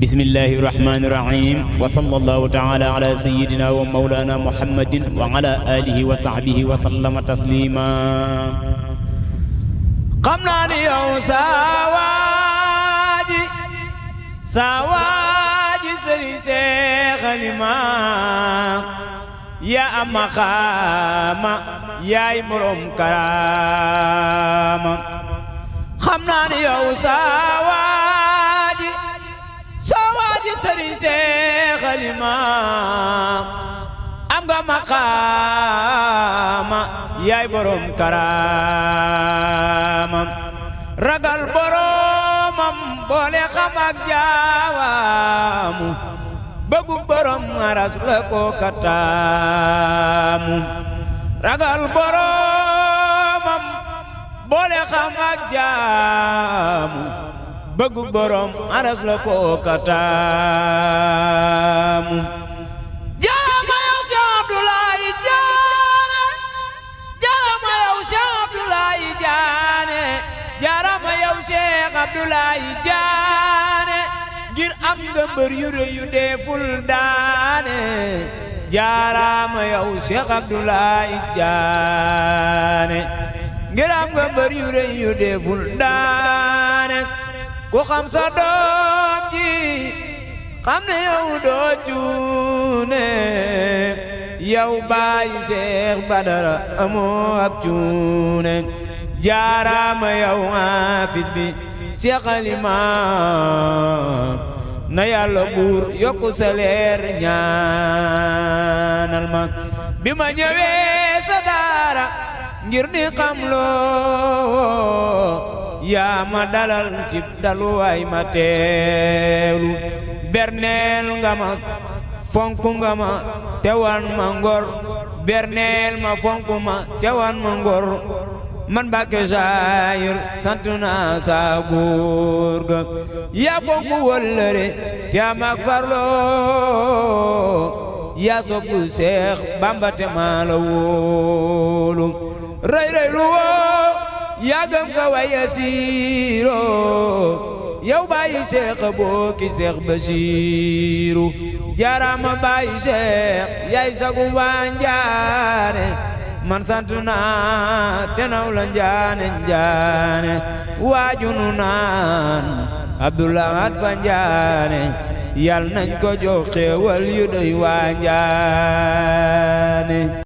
bismillahi rahmani rahim wa sallallahu taala ala sayyidina wa mawlana muhammadin wa ala alihi wa sahbihi wa sallama taslima. xam naa ni yow sawaaji sëriñ Seex Alima yaa am maqaama yaay morom karaama. xam naa ni yow sawaaji sëriñ Seex Alima am nga maqaama yaay borom karaama. ragal boromam boole xam ak jaawamu bëggu borom aras la ko kataamu. ragal boromam boole xam ak jaamu bëggu borom aras la ko kataamu. jaama yow Cheikh Abdoulaye Diané, jaama yow Cheikh Abdoulaye Diané, jaarama yow Cheikh Abdoulaye Diané, ngir am nga mbër yu rëy yu deeful daane. jaarama yow Cheikh Abdoulaye Diané, ngir am nga mbër yu rëy yu deeful daane. ku xam sa doom ji xam ne yow doo cuune, yow baay Seex Badara amoo ab cuune. jaarama yow hafiz bi Seex Alima, na Yàlla buur yokku sa leer ñaanal ma. bi ma ñëwee sa daara ngir di xam loo, yaa ma dalal ci daluwaay ma teewlu. berneel nga ma fonk nga ma tewan ma ngor, berneel ma fonk ma tewan ma ngor. man Mbàkke Saayir sant naa sa góor ga, yaa fonk wëllëre te am ak farloo. yaa soppu Seex Bamba te maa la wóolu. rëy lu woo yaa gëm ka waya siiro, yow bàyyi Seex booki Seex Basiiru. jaarama bàyyi Seex yaay sagu waa Njaane, man sant naa te naw la Njaane waajunu naan Abdoulahat fa Njaane. yal nañ ko jox xéewal yu doy waa Njaane.